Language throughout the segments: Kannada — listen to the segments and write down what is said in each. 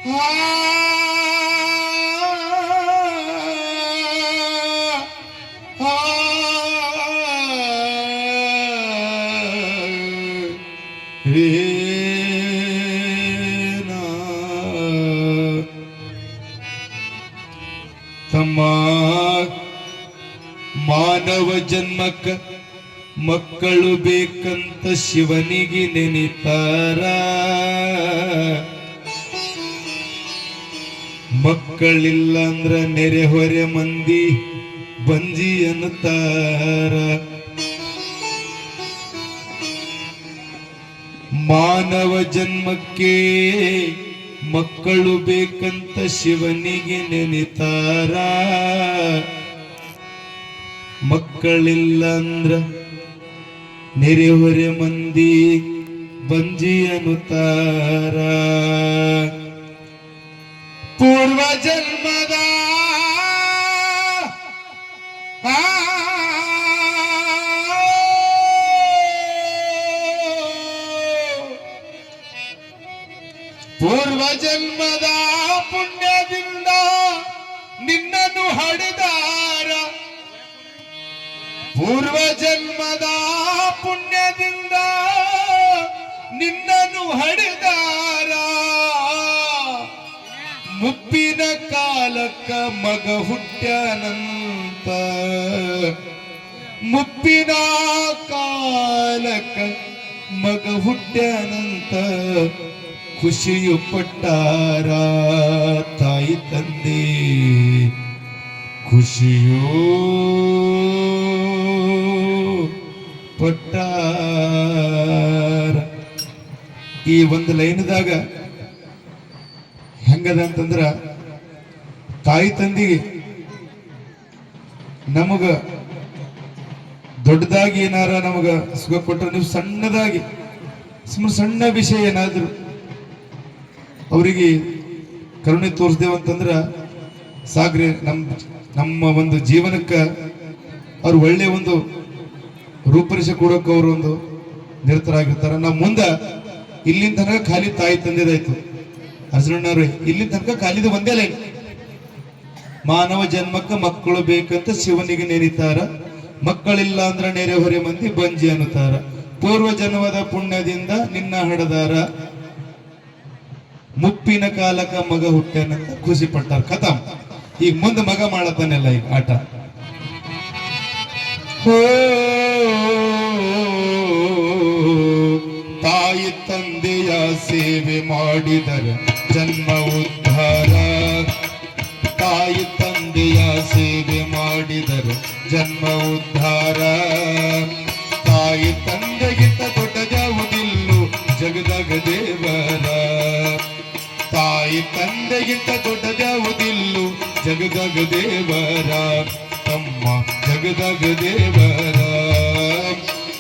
ತಮ್ಮ ಮಾನವ ಜನ್ಮಕ್ಕ ಮಕ್ಕಳು ಬೇಕಂತ ಶಿವನಿಗೆ ನೆನಿತಾರ. ಮಕ್ಕಳಿಲ್ಲ ಅಂದ್ರ ನೆರೆಹೊರೆ ಮಂದಿ ಬಂಜಿ ಅನ್ನತಾರ. ಮಾನವ ಜನ್ಮಕ್ಕೆ ಮಕ್ಕಳು ಬೇಕಂತ ಶಿವನಿಗೆ ನೆನಿತಾರ. ಮಕ್ಕಳಿಲ್ಲ ಅಂದ್ರ ನೆರೆಹೊರೆ ಮಂದಿ ಬಂಜಿ ಅನ್ನುತ್ತಾರ. ಪೂರ್ವ ಜನ್ಮದ ಪೂರ್ವ ಜನ್ಮದ ಪುಣ್ಯದಿಂದ ನಿನ್ನನ್ನು ಹಡೆದಾರ. ಪೂರ್ವ ಜನ್ಮದ ಪುಣ್ಯದಿಂದ ನಿನ್ನನ್ನು ಹಡೆದಾರ. ಮುಪ್ಪಿನ ಕಾಲಕ್ಕ ಮಗ ಹುಟ್ಟ್ಯಾನಂತ. ಮುಪ್ಪಿನ ಕಾಲಕ್ಕ ಮಗ ಹುಟ್ಟ್ಯಾನಂತ ಖುಷಿಯು ಪಟ್ಟಾರ ತಾಯಿ ತಂದೆ. ಖುಷಿಯೋ ಪಟ್ಟಾರ. ಈ ಒಂದು ಲೈನ್ದಾಗ ಹೆಂಗದ ಅಂತಂದ್ರ, ತಾಯಿ ತಂದಿಗೆ ನಮಗ ದೊಡ್ಡದಾಗಿ ಏನಾರ ನಮಗ ಸುಖ ಕೊಟ್ಟರೆ, ನೀವು ಸಣ್ಣದಾಗಿ ಸುಮ್ಮನೆ ಸಣ್ಣ ವಿಷಯ ಏನಾದ್ರು ಅವರಿಗೆ ಕರುಣೆ ತೋರಿಸ್ದೇವಂತಂದ್ರ ಸಾಗ್ರೆ ನಮ್ಮ ಒಂದು ಜೀವನಕ್ಕ ಅವ್ರು ಒಳ್ಳೆ ಒಂದು ರೂಪರೇಷೆ ಕೊಡೋಕೆ ಅವರು ಒಂದು ನಿರತರಾಗಿರ್ತಾರ. ನಾವು ಮುಂದೆ ಇಲ್ಲಿಂದ ತನಕ ಖಾಲಿ ತಾಯಿ ತಂದೆದಾಯ್ತು. ಅರ್ಜುನವ್ರೆ, ಇಲ್ಲಿ ತನಕ ಖಾಲಿದ ಒಂದೇ ಲೈನ್. ಮಾನವ ಜನ್ಮಕ್ಕ ಮಕ್ಕಳು ಬೇಕಂತ ಶಿವನಿಗೆ ನೆನಿತಾರ. ಮಕ್ಕಳಿಲ್ಲ ಅಂದ್ರ ನೆರೆಹೊರೆ ಮಂದಿ ಬಂಜಿ ಅನ್ನುತ್ತಾರ. ಪೂರ್ವ ಜನ್ಮದ ಪುಣ್ಯದಿಂದ ನಿನ್ನ ಹಡದಾರ. ಮುಪ್ಪಿನ ಕಾಲಕ ಮಗ ಹುಟ್ಟ್ಯಾನಂತ ಖುಷಿ ಪಟ್ಟಾರ. ಖತಮ್. ಈಗ ಮುಂದೆ ಮಗ ಮಾಡತಾನೆಲ್ಲ ಈಗ ಆಟ. ತಾಯಿ ತಂದೆಯ ಸೇವೆ ಮಾಡಿದರೆ ಜನ್ಮ ಉದ್ಧಾರ. ತಾಯಿ ತಂದೆಯ ಸೇವೆ ಮಾಡಿದರೆ ಜನ್ಮ ಉದ್ಧಾರ. ತಾಯಿ ತಂದೆಗಿಂತ ದೊಡ್ಡದ್ಯಾವುದಿಲ್ಲೂ ಜಗದಾಗ ದೇವರ. ತಾಯಿ ತಂದೆಗಿಂತ ದೊಡ್ಡದ್ಯಾವುದಿಲ್ಲೂ ಜಗದಾಗ ದೇವರ. ತಮ್ಮ ಜಗದಾಗ ದೇವರ.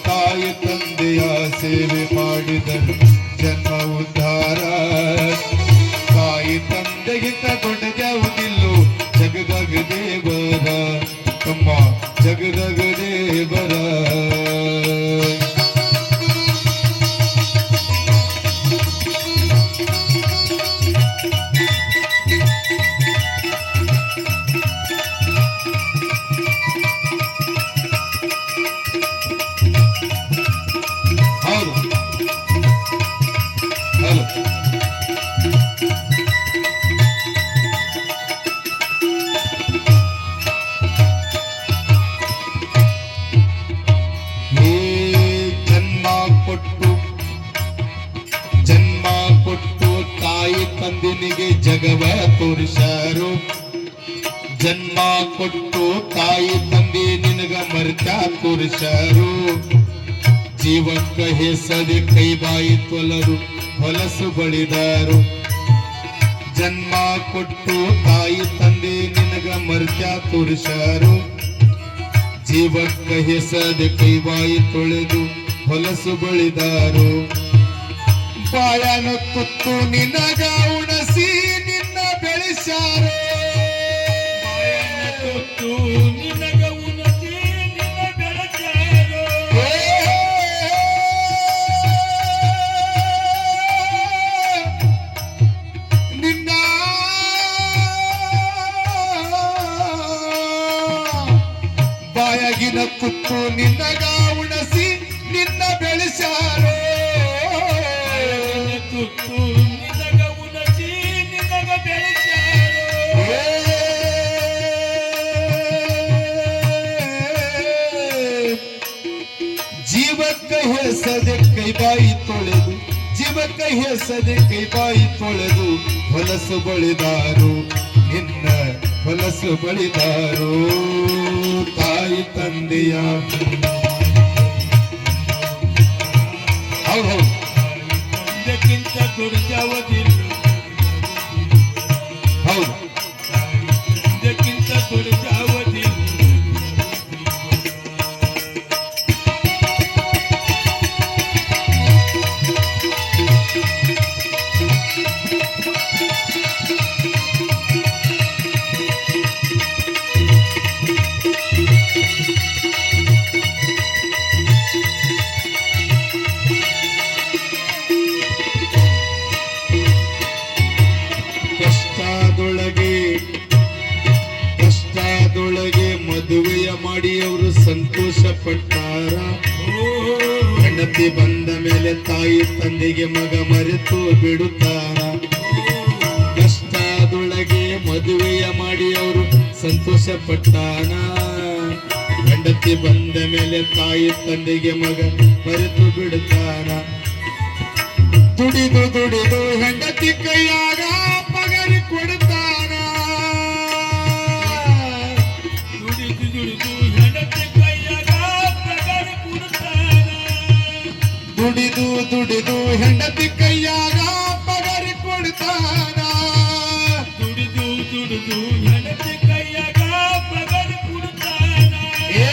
ತಾಯಿ ತಂದೆಯ ಸೇವೆ ಮಾಡಿದರೆ ಜನ್ಮ ಉದ್ಧಾರ. ತಾಯಿ ತಂದೆಗಿಂತ ದೊಡ್ಡದ್ಯಾವುದಿಲ್ಲೂ ಜಗದಾಗ ದೇವರ. ತಮ್ಮ ಜಗದಾಗ ದೇವರ. ತಂದಿನಿಗೆ ಜಗವ ತೋರಿಸಾರು. ಜನ್ಮ ಕೊಟ್ಟು ತಾಯಿ ತಂದೆ ನಿನಗ ಮರ್ತ ತೋರಿಸಾರು. ಜೀವಕ್ಕ ಹೆಸದೆ ಕೈ ಬಾಯಿ ತೊಲರು ಹೊಲಸು ಬಳಿದಾರು. ಜನ್ಮ ಕೊಟ್ಟು ತಾಯಿ ತಂದೆ ನಿನಗ ಮರ್ತ ತೋರಿಸಾರು. ಜೀವಕ್ಕ ಹೆಸದೆ ಕೈ ಬಾಯಿ ತೊಳೆದು ಹೊಲಸು ಬಳಿದಾರು. ಬಾಯನ ತುತ್ತು ನಿನಗ ಉಣಸಿ ನಿನ್ನ ಬೆಳೆಸಾರು. ಬಾಯನ ತುತ್ತು ನಿನಗ ಉಣಸಿ ನಿನ್ನ ಬೆಳೆಸಾರು. ನಿನ್ನ ಕುತ್ತು ನಿನ್ನಗ ಉಣಸಿ ನಿನ್ನ ಬೆಳೆಸ್ಯಾರೋ ತುತ್ತು ನಿನಗ ಉಣಸಿ ನಿನಗ ಬೆಳೆಸ್ಯಾರೋ ಜೀವಕ್ಕ ಹೆಸದೆ ಕೈ ಬಾಯಿ ತೊಳೆದು ಜೀವಕ್ಕ ಹೆಸದೆ ಕೈ ಬಾಯಿ ತೊಳೆದು ಹೊಲಸು ಬಳಿದಾರು ನಿನ್ನ ಹೊಲಸು ಬಳಿದಾರು ತಾಯಿ ತಂದೆಯ ಹೌದು ತಂದೆಗಿಂತ ದೊಡ್ಡವದಿಲ್ಲ ಹೌದು ತಂದೆಗಿಂತ ದೊಡ್ಡವದಿಲ್ಲ ಕಷ್ಟದೊಳಗೆ ಮದುವೆಯ ಮಾಡಿ ಅವರು ಸಂತೋಷ ಪಟ್ಟಾರ ಹೆಂಡತಿ ಬಂದ ಮೇಲೆ ತಾಯಿ ತಂದೆಗೆ ಮಗ ಮರೆತು ಬಿಡುತ್ತಾರ ಕಷ್ಟದೊಳಗೆ ಮದುವೆಯ ಮಾಡಿ ಅವರು ಸಂತೋಷ ಪಟ್ಟಾನ ಹೆಂಡತಿ ಬಂದ ಮೇಲೆ ತಾಯಿ ತಂದೆಗೆ ಮಗ ಮರೆತು ಬಿಡುತ್ತಾನ ದುಡಿದು ದುಡಿದು ಹೆಂಡತಿ ಕೈಯಾಗ ಪಗಾರ ಕೊಡುತ್ತಾನ ದುಡಿದು ದುಡಿದು ಹೆಂಡತಿ ಕೈಯಾಗ ಪಗಾರ ಕೊಡುತ್ತಾನ ದುಡಿದು ದುಡಿದು ಹೆಂಡತಿ ಕೈಯಾಗ ಪಗಾರ ಕೊಡುತ್ತಾನ ದುಡಿದು ದುಡಿದು ಹೆಂಡತಿ ಕೈಯಾಗ ಪಗಾರ ಕೊಡುತ್ತಾನ ಏ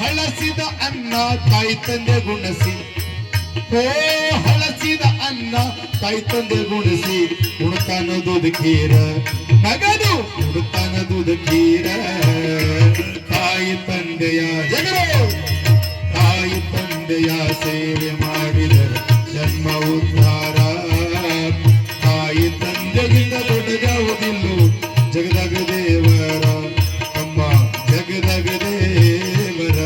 ಹಳಸಿದ ಅನ್ನ ತಾಯಿ ತಂದೆ ಗುಣಸಿ ಓ ಹಳಸಿದ ಅನ್ನ ತಾಯಿ ತಂದೆ ಗುಣಿಸಿ ಉಣ್ತಾನ ದೂದ ಖೀರ ನಗದು ಉಣ್ತಾನ ದೂದ ಖೀರ ತಾಯಿ ತಂದೆಯ ಜಗರು ತಾಯಿ ತಂದೆಯ ಸೇವೆ ಮಾಡಿದರೆ ಜನ್ಮ ಉದ್ಧಾರ ತಾಯಿ ತಂದೆಗಿಂತ ದೊಡ್ಡದಾವುದಿಲ್ಲೋ ಜಗದಾಗ ದೇವರ ಅಮ್ಮ ಜಗದಾಗ ದೇವರ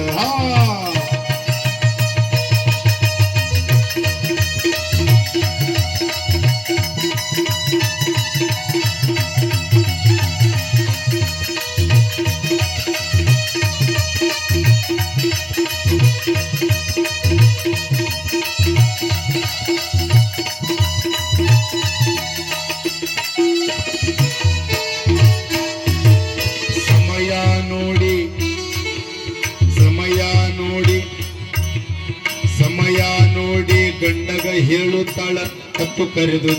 ಸಮಯ ನೋಡಿ ಗಂಡಗ ಹೇಳುತ್ತಾಳ ತಪ್ಪು ಕರೆದು